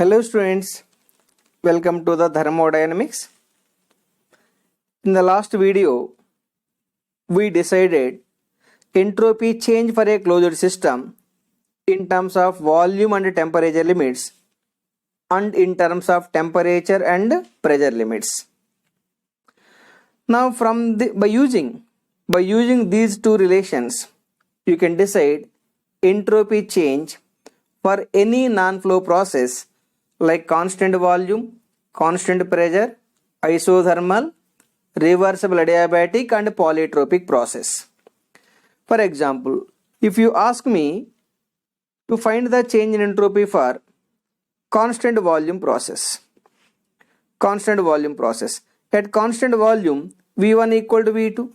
Hello students, welcome to the thermodynamics. In the last video, we decided entropy change for a closed system in terms of volume and temperature limits and in terms of temperature and pressure limits. Now by using these two relations, you can decide entropy change for any non-flow process like constant volume, constant pressure, isothermal, reversible adiabatic and polytropic process. For example, if you ask me to find the change in entropy for constant volume process. At constant volume, V1 equal to V2.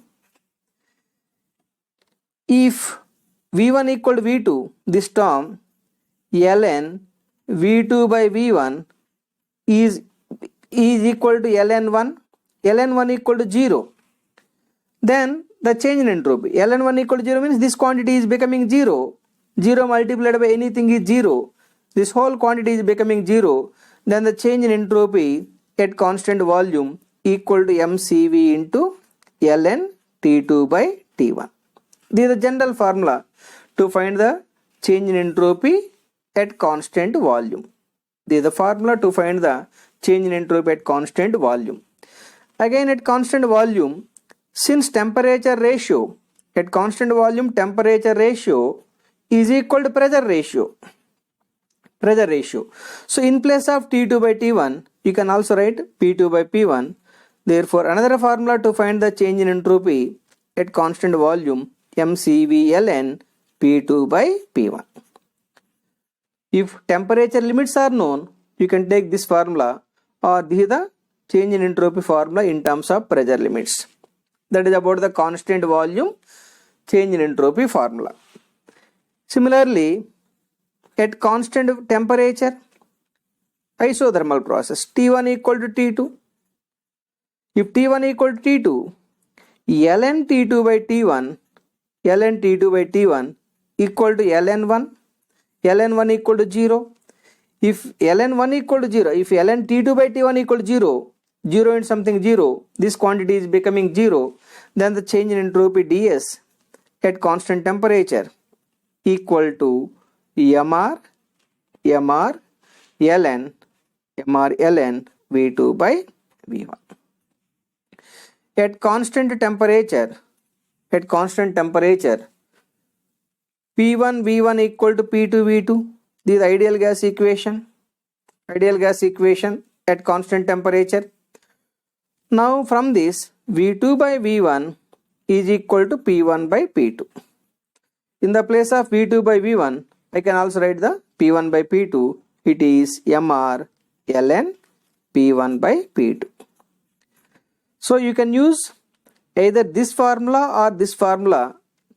If V1 equal to V2, this term ln V2 by V1 is equal to ln1 equal to 0. Then the change in entropy, ln1 equal to 0 means this quantity is becoming 0. 0 multiplied by anything is 0. This whole quantity is becoming 0. Then the change in entropy at constant volume equal to mCV into ln T2 by T1. This is the general formula to find the change in entropy at constant volume. This is the formula to find the change in entropy at constant volume. Again at constant volume, since temperature ratio, at constant volume temperature ratio is equal to pressure ratio. So in place of T2 by T1, you can also write P2 by P1. Therefore another formula to find the change in entropy at constant volume, mCV ln P2 by P1. If temperature limits are known, you can take this formula, or this is the change in entropy formula in terms of pressure limits. That is about the constant volume change in entropy formula. Similarly, at constant temperature, isothermal process, T1 equal to T2. If T1 equal to T2, ln T2 by T1 equal to ln1. ln1 equal to 0. If ln1 equal to 0, if ln T2 by T1 equal to 0, 0 and something 0, this quantity is becoming 0, then the change in entropy ds at constant temperature equal to mr ln V2 by V1. At constant temperature, P1 V1 equal to P2 V2. This is ideal gas equation at constant temperature. Now from this, V2 by V1 is equal to P1 by P2. In the place of V2 by V1, I can also write the P1 by P2. It is mr ln P1 by P2. So you can use either this formula or this formula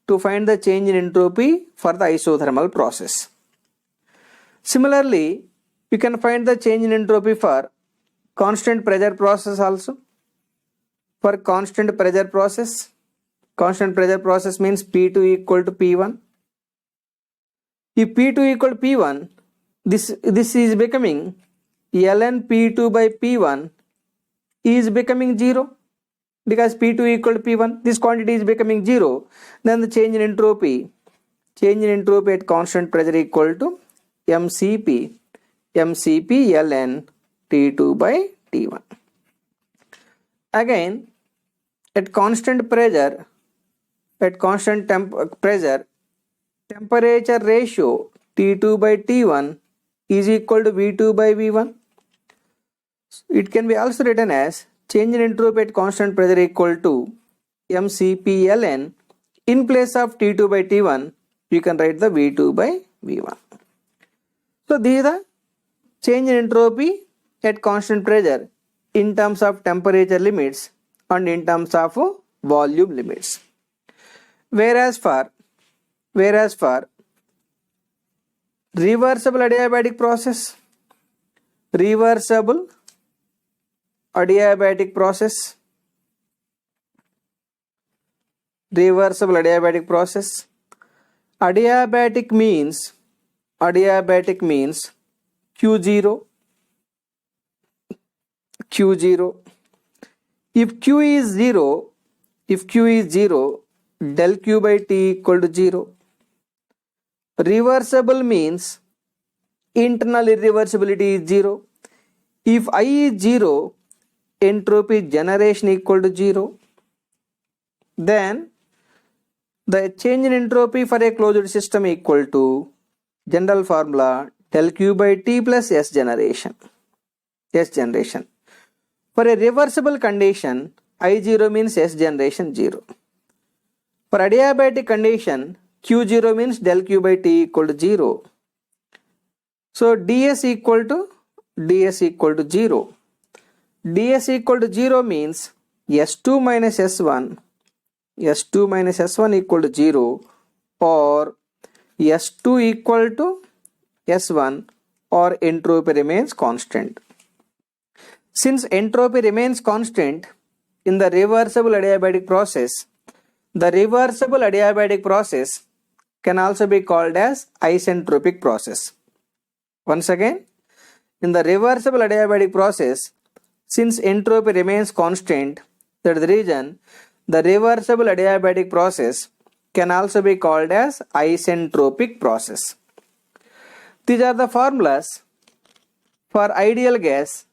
to find the change in entropy for the isothermal process. Similarly, you can find the change in entropy for constant pressure process also. For constant pressure process means P2 equal to P1. If P2 equal to P1, this is becoming ln P2 by P1 is becoming 0. Because P2 equal to P1, this quantity is becoming 0, then the change in entropy at constant pressure equal to mCP ln T2 by T1. Again, at constant pressure, temperature ratio T2 by T1 is equal to V2 by V1. It can be also written as change in entropy at constant pressure equal to mCP ln. In place of T2 by T1, you can write the V2 by V1. So this is the change in entropy at constant pressure in terms of temperature limits and in terms of volume limits. Whereas for reversible adiabatic process, adiabatic process, adiabatic means Q0 Q0. If Q is 0, del Q by T equal to 0. Reversible means internal irreversibility is 0. If I is 0, entropy generation equal to 0. Then the change in entropy for a closed system equal to general formula del Q by T plus S generation. For a reversible condition, I0 means S generation 0. For adiabatic condition, Q0 means del Q by T equal to 0. So ds equal to 0. ds equal to 0 means S2 minus S1 equal to 0, or S2 equal to S1, or entropy remains constant. Since entropy remains constant in the reversible adiabatic process, the reversible adiabatic process can also be called as isentropic process. Once again, in the reversible adiabatic process, since entropy remains constant, that is the reason the reversible adiabatic process can also be called as isentropic process. These are the formulas for ideal gas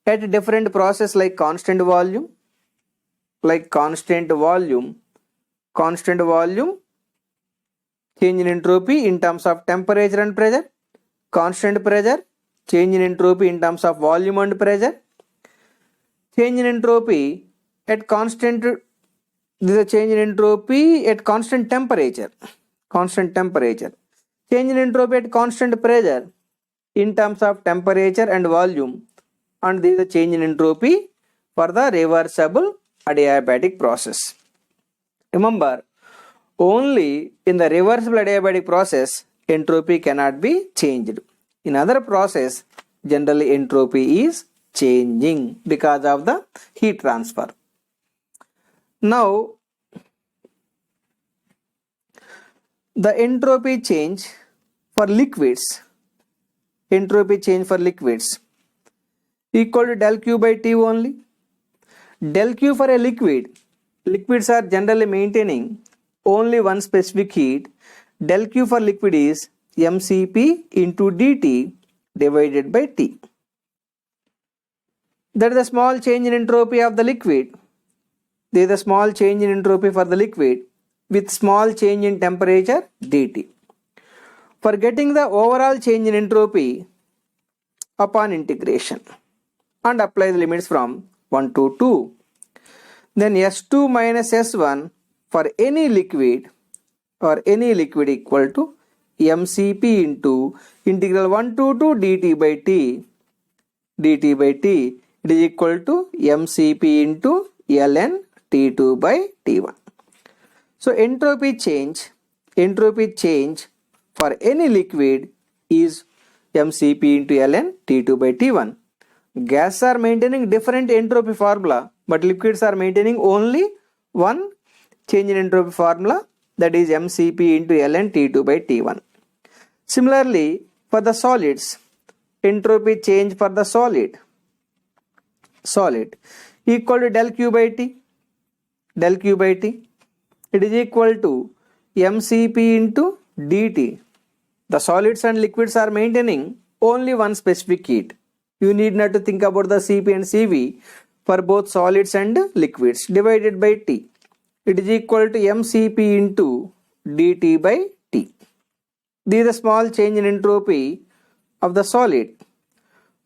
at different process like constant volume, change in entropy in terms of temperature and pressure, constant pressure, change in entropy in terms of volume and pressure, change in entropy at constant temperature, change in entropy at constant pressure in terms of temperature and volume, and this is the change in entropy for the reversible adiabatic process. Remember, only in the reversible adiabatic process entropy cannot be changed. In other process, generally entropy is changing because of the heat transfer. Now, the entropy change for liquids equal to del Q by T only. Del Q for a liquids are generally maintaining only one specific heat. Del Q for liquid is mCp into dt divided by T. That is a small change in entropy of the liquid. There is a small change in entropy for the liquid with small change in temperature dt. For getting the overall change in entropy upon integration and apply the limits from 1 to 2, then S2 minus S1 for any liquid equal to mCp into integral 1 to 2 dt by T. It is equal to mCp into ln T2 by T1. So entropy change for any liquid is mCp into ln T2 by T1. Gases are maintaining different entropy formula, but liquids are maintaining only one change in entropy formula, that is mCp into ln T2 by T1. Similarly, for the solids, entropy change for the solid equal to del Q by T. It is equal to mCp into dt. The solids and liquids are maintaining only one specific heat. You need not to think about the Cp and Cv for both solids and liquids, divided by T. It is equal to mCp into dt by T. This is a small change in entropy of the solid.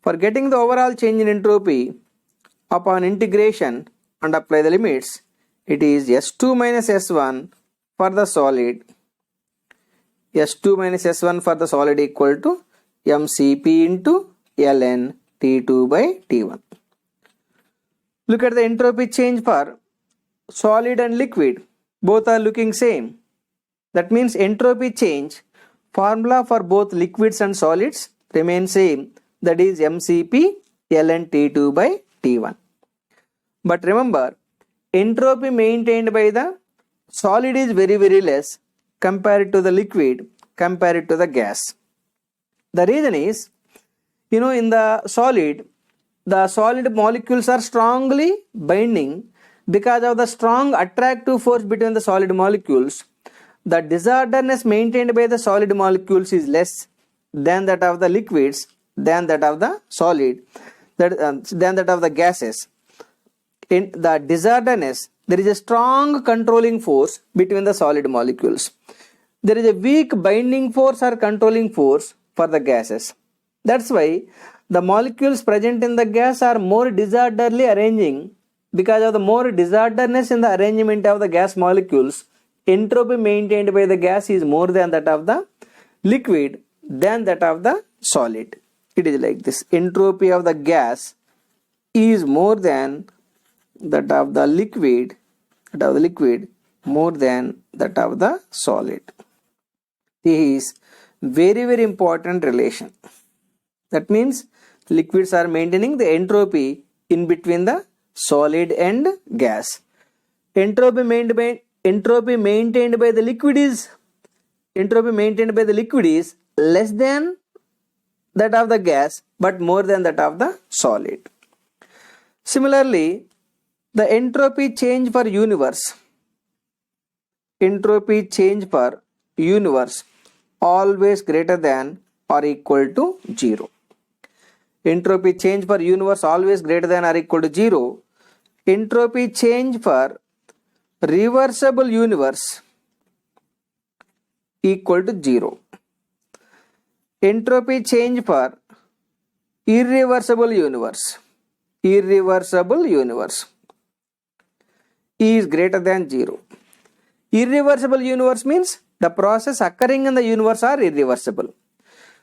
For getting the overall change in entropy upon integration and apply the limits, it is S2 minus S1 for the solid. Equal to mCp into ln T2 by T1. Look at the entropy change for solid and liquid. Both are looking same. That means entropy change formula for both liquids and solids remain same. That is mCp ln T2 by T1. But remember, entropy maintained by the solid is very less compared to the liquid, compared to the gas. The reason is, in the solid, the solid molecules are strongly binding because of the strong attractive force between the solid molecules. The disorderness maintained by the solid molecules is less than that of the liquids, than that of the solid, than that of the gases. In the disorderness, there is a strong controlling force between the solid molecules. There is a weak binding force or controlling force for the gases. That's why the molecules present in the gas are more disorderly arranging. Because of the more disorderness in the arrangement of the gas molecules, entropy maintained by the gas is more than that of the liquid than that of the solid. It is like this. Entropy of the gas is more than that of the liquid, more than that of the solid. This is very important relation. That means liquids are maintaining the entropy in between the solid and gas. Entropy maintained by the liquid is less than that of the gas but more than that of the solid. Similarly, the entropy change for universe always greater than or equal to 0. Entropy change for universe always greater than or equal to 0. Entropy change for reversible universe equal to 0. Entropy change for irreversible universe is greater than 0. Irreversible universe means the process occurring in the universe are irreversible.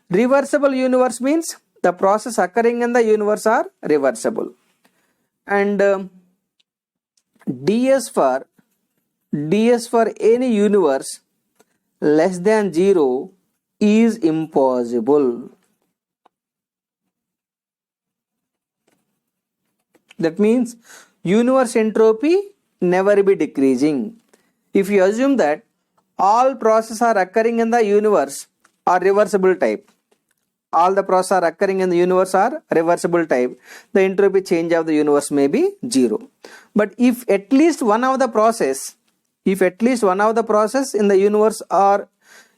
Reversible universe means the process occurring in the universe are reversible. And ds for any universe less than 0 is impossible. That means universe entropy never be decreasing. If you assume that all processes are occurring in the universe are reversible type, the entropy change of the universe may be 0. But if at least one of the process in the universe are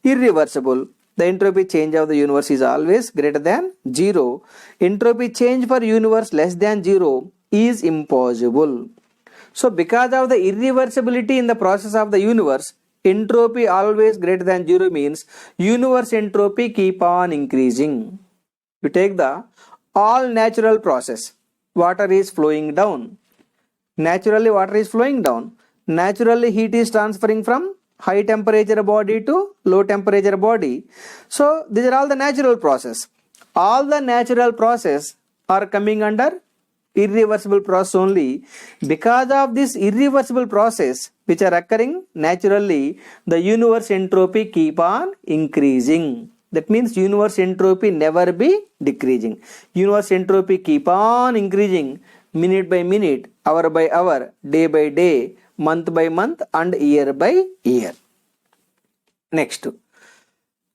irreversible, the entropy change of the universe is always greater than 0. Entropy change for universe less than 0 is impossible. So because of the irreversibility in the process of the universe, entropy always greater than 0 means universe entropy keep on increasing. You take the all natural process, water is flowing down. Naturally water is flowing down. Naturally heat is transferring from high temperature body to low temperature body. So these are all the natural process. All the natural process are coming under irreversible process only. Because of this irreversible process which are occurring naturally, the universe entropy keep on increasing. That means universe entropy never be decreasing. Universe entropy keep on increasing minute by minute, hour by hour, day by day, month by month and year by year. Next,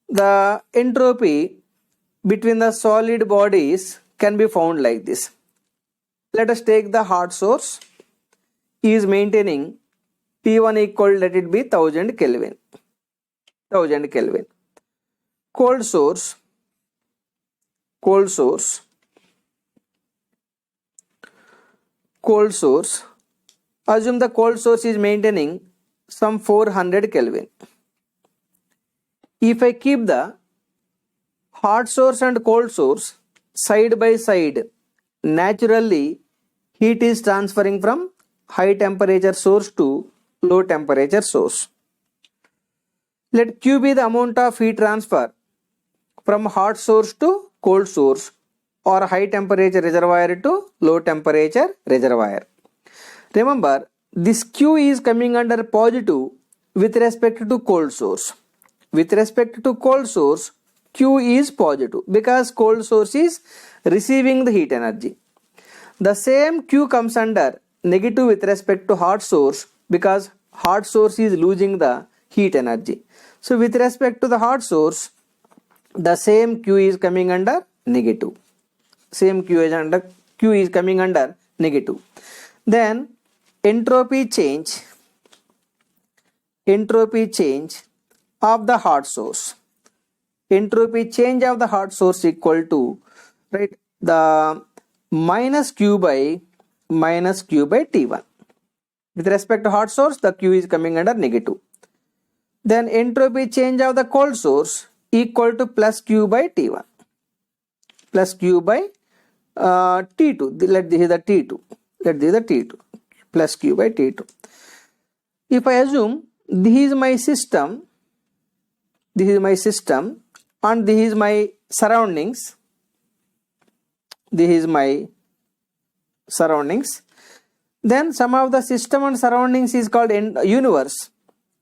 the entropy between the solid bodies can be found like this. Let us take the hot source is maintaining T1 equal, let it be 1000 Kelvin. Cold source, assume the cold source is maintaining some 400 Kelvin. If I keep the hot source and cold source side by side, naturally heat is transferring from high temperature source to low temperature source. Let Q be the amount of heat transfer from hot source to cold source or high temperature reservoir to low temperature reservoir. Remember, this Q is coming under positive with respect to cold source. With respect to cold source, Q is positive because cold source is receiving the heat energy. The same Q comes under negative with respect to hot source because hot source is losing the heat energy. So with respect to the hot source, the same Q is coming under negative. Same Q is under Q is coming under negative. Then entropy change of the hot source. Entropy change of the hot source equal to, right, the minus Q by T1. With respect to hot source, the Q is coming under negative. Then entropy change of the cold source equal to plus Q by T1. Plus Q by T2. Let this is the T2. Let this is the T2. Plus Q by T2. If I assume this is my system, and this is my surroundings, then sum of the system and surroundings is called universe.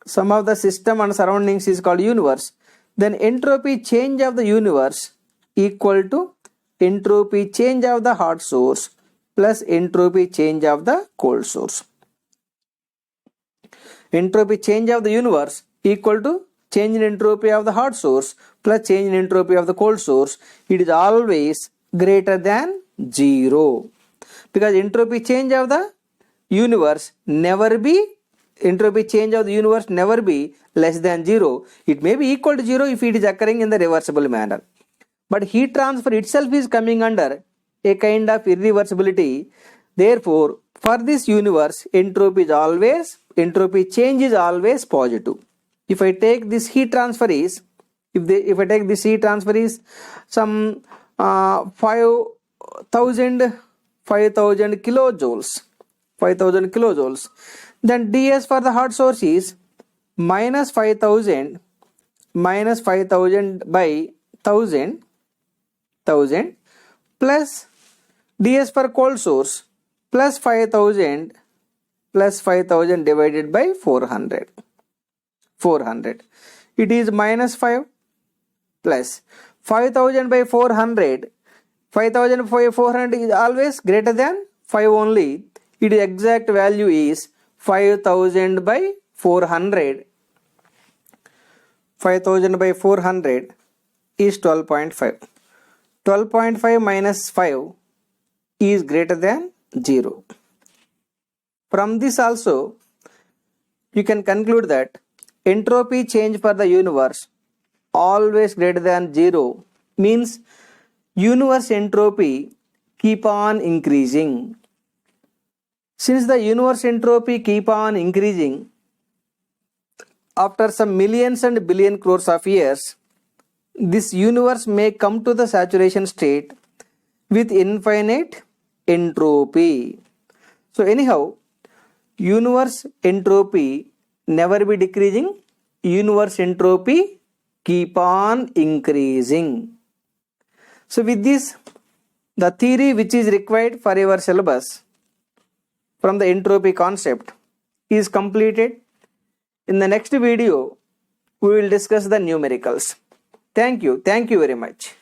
Sum of the system and surroundings is called universe. Then entropy change of the universe equal to entropy change of the hot source plus entropy change of the cold source. Entropy change of the universe equal to change in entropy of the hot source plus change in entropy of the cold source. It is always greater than 0, because entropy change of the universe never be less than 0. It may be equal to 0 if it is occurring in the reversible manner. But heat transfer itself is coming under a kind of irreversibility. Therefore, for this universe, entropy change is always positive. If I take this heat transfer is, some 5,000 kilojoules, then ds for the hot source is minus 5,000 by 1000 plus ds for cold source plus 5,000 divided by 400. It is minus 5 plus 5,000 by 400. 5,000 by 400 is always greater than 5 only. Its exact value is 5,000 by 400. 5,000 by 400 is 12.5. 12.5 minus 5 is greater than 0. From this also, you can conclude that entropy change for the universe always greater than 0 means universe entropy keep on increasing. Since the universe entropy keep on increasing, after some millions and billion crores of years, this universe may come to the saturation state with infinite entropy. So anyhow, universe entropy never be decreasing, universe entropy keep on increasing. So with this, the theory which is required for your syllabus from the entropy concept is completed. In the next video, we will discuss the numericals. Thank you very much.